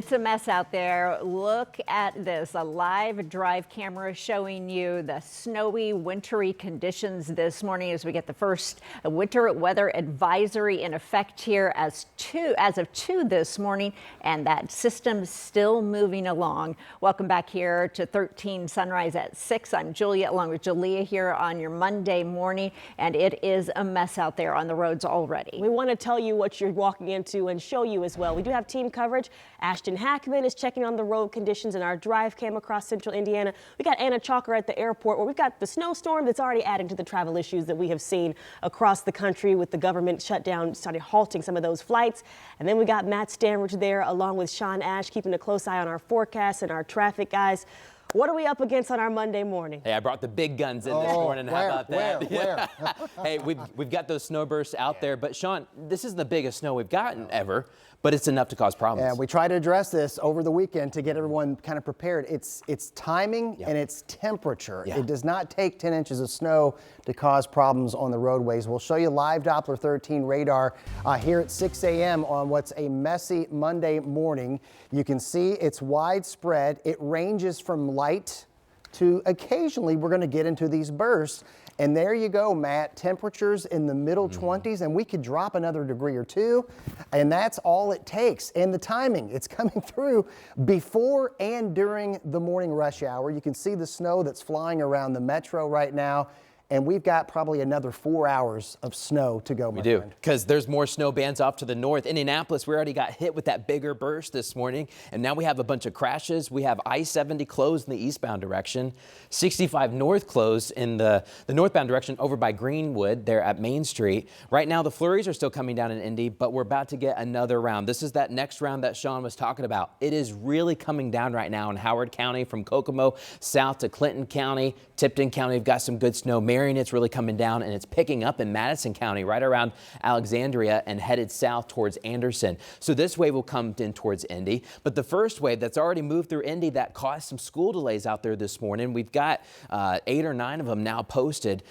It's a mess out there. Look at this, a live drive camera showing you the snowy, wintry conditions this morning as we get the first winter weather advisory in effect here as of 2 this morning, and that system still moving along. Welcome back here to 13 Sunrise at 6. I'm Julia along with Jalea here on your Monday morning, and it is a mess out there on the roads already. We want to tell you what you're walking into and show you as well. We do have team coverage. Ashton Hackman is checking on the road conditions in our drive cam across central Indiana. We got Anna Chalker at the airport where we've got the snowstorm that's already adding to the travel issues that we have seen across the country with the government shutdown, started halting some of those flights. And then we got Matt Stanridge there along with Sean Ash keeping a close eye on our forecast and our traffic, guys. What are we up against on our Monday morning? Hey, I brought the big guns in this morning. How about that? Where? Hey, we've got those snowbursts out there, but Sean, this is the biggest snow we've gotten ever, but it's enough to cause problems. Yeah, we try to address this over the weekend to get everyone kind of prepared. It's timing and it's temperature. Yeah. It does not take 10 inches of snow to cause problems on the roadways. We'll show you live Doppler 13 radar here at 6 a.m. on what's a messy Monday morning. You can see it's widespread. It ranges from light to occasionally we're going to get into these bursts. And there you go, Matt, temperatures in the middle 20s, and we could drop another degree or two, and that's all it takes. And the timing, it's coming through before and during the morning rush hour. You can see the snow that's flying around the metro right now. And we've got probably another 4 hours of snow to go, my friend. We do, because there's more snow bands off to the north. Indianapolis, we already got hit with that bigger burst this morning, and now we have a bunch of crashes. We have I-70 closed in the eastbound direction, 65 north closed in the northbound direction over by Greenwood there at Main Street. Right now, the flurries are still coming down in Indy, but we're about to get another round. This is that next round that Sean was talking about. It is really coming down right now in Howard County from Kokomo south to Clinton County, Tipton County. We've got some good snow. It's really coming down, and it's picking up in Madison County right around Alexandria and headed south towards Anderson. So this wave will come in towards Indy, but the first wave that's already moved through Indy that caused some school delays out there this morning. We've got 8 or 9 of them now posted.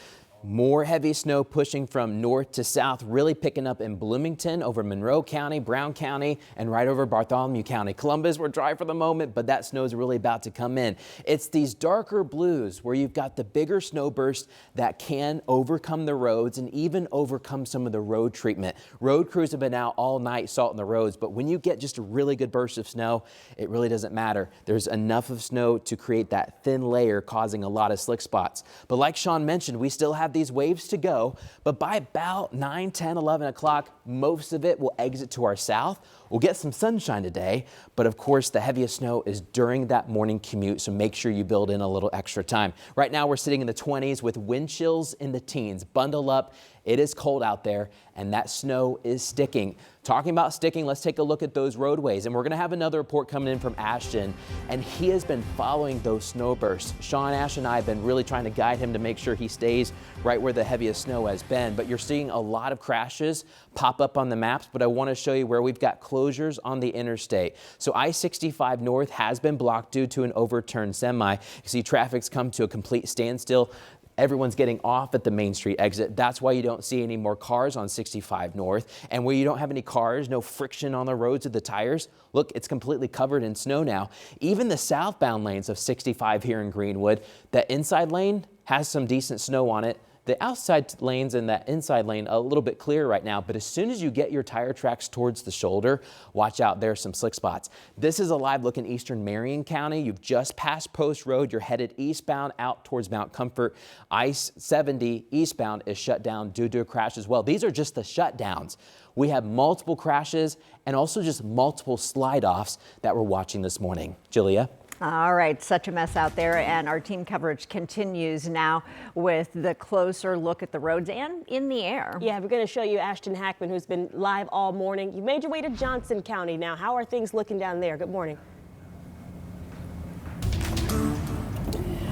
More heavy snow pushing from north to south, really picking up in Bloomington, over Monroe County, Brown County, and right over Bartholomew County. Columbus, we're dry for the moment, but that snow is really about to come in. It's these darker blues where you've got the bigger snow bursts that can overcome the roads and even overcome some of the road treatment. Road crews have been out all night salting the roads, but when you get just a really good burst of snow, it really doesn't matter. There's enough of snow to create that thin layer causing a lot of slick spots. But like Sean mentioned, we still have these waves to go, but by about 9, 10, 11 o'clock, most of it will exit to our south. We'll get some sunshine today, but of course the heaviest snow is during that morning commute, so make sure you build in a little extra time. Right now we're sitting in the 20s with wind chills in the teens. Bundle up. It is cold out there, and that snow is sticking. Talking about sticking, let's take a look at those roadways, and we're going to have another report coming in from Ashton, and he has been following those snow bursts. Sean Ash and I have been really trying to guide him to make sure he stays right where the heaviest snow has been, but you're seeing a lot of crashes pop up on the maps, but I want to show you where we've got closures on the interstate. So I-65 north has been blocked due to an overturned semi. You see traffic's come to a complete standstill. Everyone's getting off at the Main Street exit. That's why you don't see any more cars on 65 north. And where you don't have any cars, no friction on the roads of the tires, look, it's completely covered in snow now. Even the southbound lanes of 65 here in Greenwood, that inside lane has some decent snow on it. The outside lanes and that inside lane a little bit clear right now, but as soon as you get your tire tracks towards the shoulder, watch out, there's some slick spots. This is a live look in eastern Marion County. You've just passed Post Road. You're headed eastbound out towards Mount Comfort. I-70 eastbound is shut down due to a crash as well. These are just the shutdowns. We have multiple crashes and also just multiple slide-offs that we're watching this morning. Julia? All right, such a mess out there, and our team coverage continues now with the closer look at the roads and in the air. Yeah, we're going to show you Ashton Hackman, who's been live all morning. You made your way to Johnson County now. How are things looking down there? Good morning.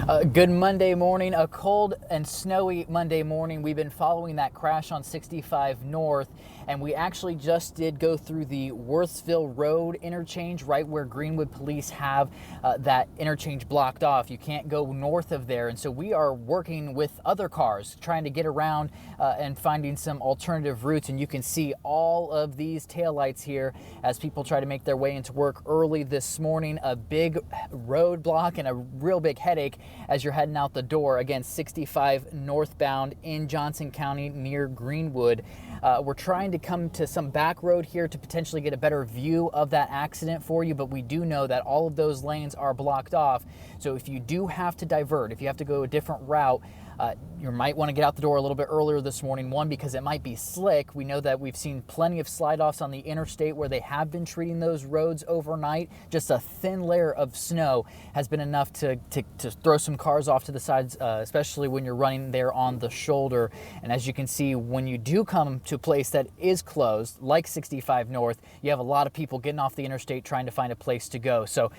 Good Monday morning, a cold and snowy Monday morning. We've been following that crash on 65 North, and we actually just did go through the Worthsville Road interchange, right where Greenwood police have that interchange blocked off. You can't go north of there, and so we are working with other cars, trying to get around and finding some alternative routes. And you can see all of these taillights here as people try to make their way into work early this morning. A big roadblock and a real big headache as you're heading out the door. Again, 65 northbound in Johnson County near Greenwood. We're trying to come to some back road here to potentially get a better view of that accident for you, but we do know that all of those lanes are blocked off. So if you do have to divert, if you have to go a different route, you might want to get out the door a little bit earlier this morning. One, because it might be slick. We know that we've seen plenty of slide-offs on the interstate where they have been treating those roads overnight. Just a thin layer of snow has been enough to throw some cars off to the sides, especially when you're running there on the shoulder. And as you can see, when you do come to a place that is closed, like 65 North, you have a lot of people getting off the interstate trying to find a place to go. So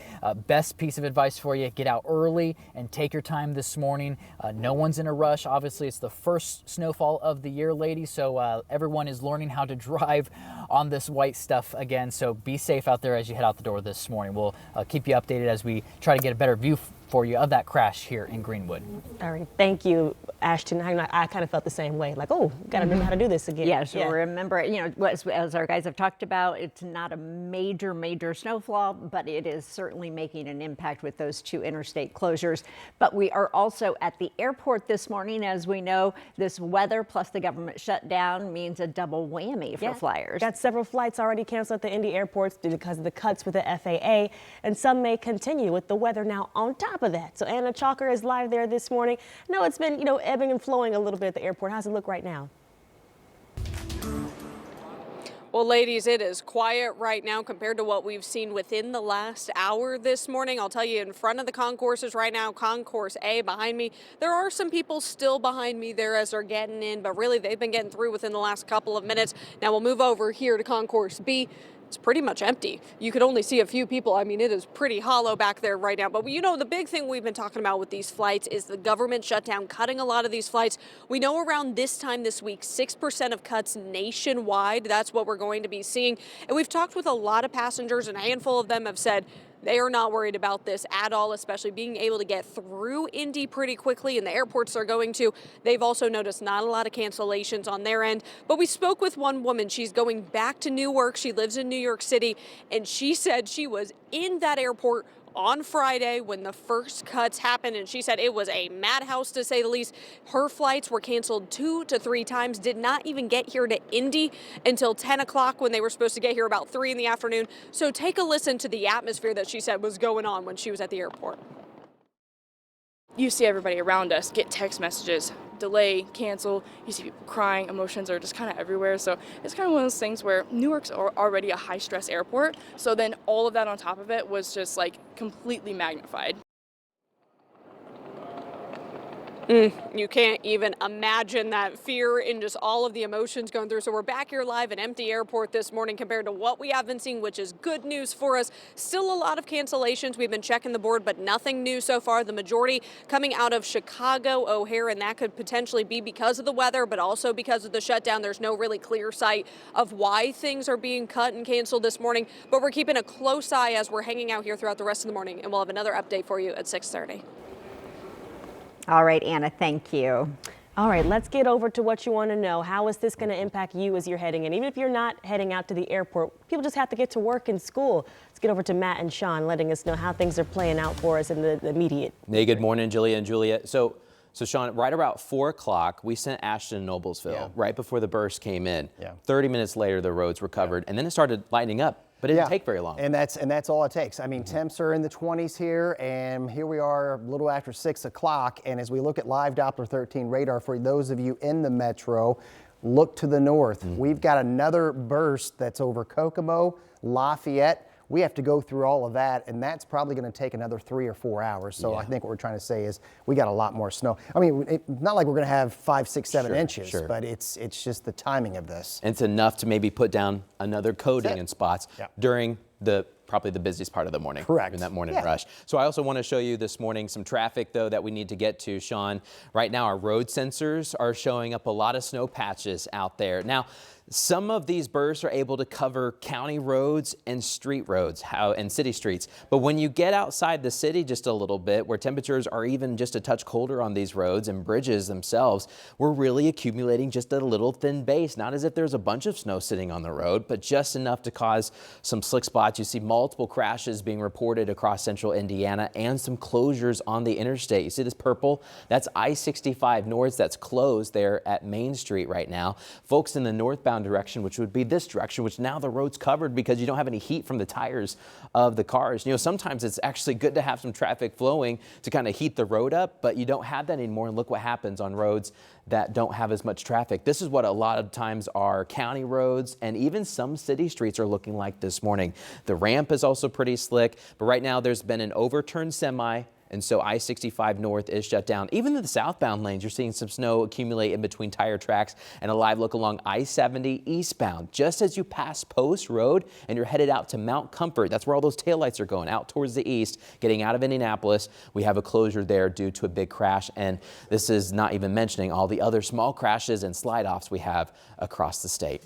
best piece of advice for you, get out early and take your time this morning. No one's in a rush. Obviously, it's the first snowfall of the year, ladies, so everyone is learning how to drive on this white stuff again. So be safe out there as you head out the door this morning. We'll keep you updated as we try to get a better view for you of that crash here in Greenwood. All right, thank you, Ashton. I kind of felt the same way, like, oh, got to remember how to do this again. Yes, remember, as our guys have talked about, it's not a major snowfall, but it is certainly making an impact with those two interstate closures. But we are also at the airport this morning. As we know, this weather plus the government shutdown means a double whammy for flyers. Got several flights already canceled at the Indy airports because of the cuts with the FAA, and some may continue with the weather now on top of that. So Anna Chalker is live there this morning. No, it's been, ebbing and flowing a little bit at the airport. How's it look right now? Well, ladies, it is quiet right now compared to what we've seen within the last hour this morning. I'll tell you, in front of the concourses right now, Concourse A behind me, there are some people still behind me there as they're getting in, but really they've been getting through within the last couple of minutes. Now we'll move over here to Concourse B. It's pretty much empty. You could only see a few people. I mean, it is pretty hollow back there right now. But the big thing we've been talking about with these flights is the government shutdown, cutting a lot of these flights. We know around this time this week, 6% of cuts nationwide. That's what we're going to be seeing. And we've talked with a lot of passengers, and a handful of them have said they are not worried about this at all, especially being able to get through Indy pretty quickly, and the airports they're going to. They've also noticed not a lot of cancellations on their end. But we spoke with one woman. She's going back to Newark. She lives in New York City, and she said she was in that airport on Friday when the first cuts happened, and she said it was a madhouse to say the least. Her flights were canceled 2 to 3 times, did not even get here to Indy until 10 o'clock when they were supposed to get here about 3 in the afternoon. So take a listen to the atmosphere that she said was going on when she was at the airport. You see everybody around us get text messages, delay, cancel. You see people crying, emotions are just kind of everywhere. So it's kind of one of those things where Newark's already a high stress airport. So then all of that on top of it was just like completely magnified. You can't even imagine that fear and just all of the emotions going through. So we're back here live at empty airport this morning compared to what we have been seeing, which is good news for us. Still a lot of cancellations. We've been checking the board, but nothing new so far. The majority coming out of Chicago O'Hare, and that could potentially be because of the weather, but also because of the shutdown. There's no really clear sight of why things are being cut and canceled this morning, but we're keeping a close eye as we're hanging out here throughout the rest of the morning, and we'll have another update for you at 6:30. All right, Anna, thank you. All right, let's get over to what you want to know. How is this going to impact you as you're heading in? Even if you're not heading out to the airport, people just have to get to work and school. Let's get over to Matt and Sean, letting us know how things are playing out for us in the immediate. Hey, good morning, Julia and Julia. So Sean, right about 4 o'clock, we sent Ashton to Noblesville right before the burst came in. 30 minutes later, the roads recovered, and then it started lightening up. But it didn't take very long. And that's all it takes. I mean, temps are in the 20s here, and here we are a little after 6 o'clock. And as we look at live Doppler 13 radar, for those of you in the metro, look to the north. We've got another burst that's over Kokomo, Lafayette. We have to go through all of that, and that's probably going to take another 3 or 4 hours. So I think what we're trying to say is we got a lot more snow. I mean, not like we're going to have 5, 6, 7 inches, but it's just the timing of this. And it's enough to maybe put down another coating in spots during the probably the busiest part of the morning. Correct. In that morning Yeah. rush. So I also want to show you this morning some traffic, though, that we need to get to, Sean. Right now, our road sensors are showing up a lot of snow patches out there. Now, some of these bursts are able to cover county roads and street roads and city streets. But when you get outside the city just a little bit, where temperatures are even just a touch colder on these roads and bridges themselves, we're really accumulating just a little thin base. Not as if there's a bunch of snow sitting on the road, but just enough to cause some slick spots. You see multiple crashes being reported across central Indiana and some closures on the interstate. You see this purple? That's I-65 North that's closed there at Main Street right now. Folks in the northbound direction, which would be this direction, which now the road's covered because you don't have any heat from the tires of the cars. You know, sometimes it's actually good to have some traffic flowing to kind of heat the road up, but you don't have that anymore. And look what happens on roads that don't have as much traffic. This is what a lot of times our county roads and even some city streets are looking like this morning. The ramp is also pretty slick, but right now there's been an overturned semi, and so I-65 North is shut down. Even in the southbound lanes, you're seeing some snow accumulate in between tire tracks, and a live look along I-70 eastbound. Just as you pass Post Road and you're headed out to Mount Comfort, that's where all those taillights are going, out towards the east, getting out of Indianapolis. We have a closure there due to a big crash, and this is not even mentioning all the other small crashes and slide-offs we have across the state.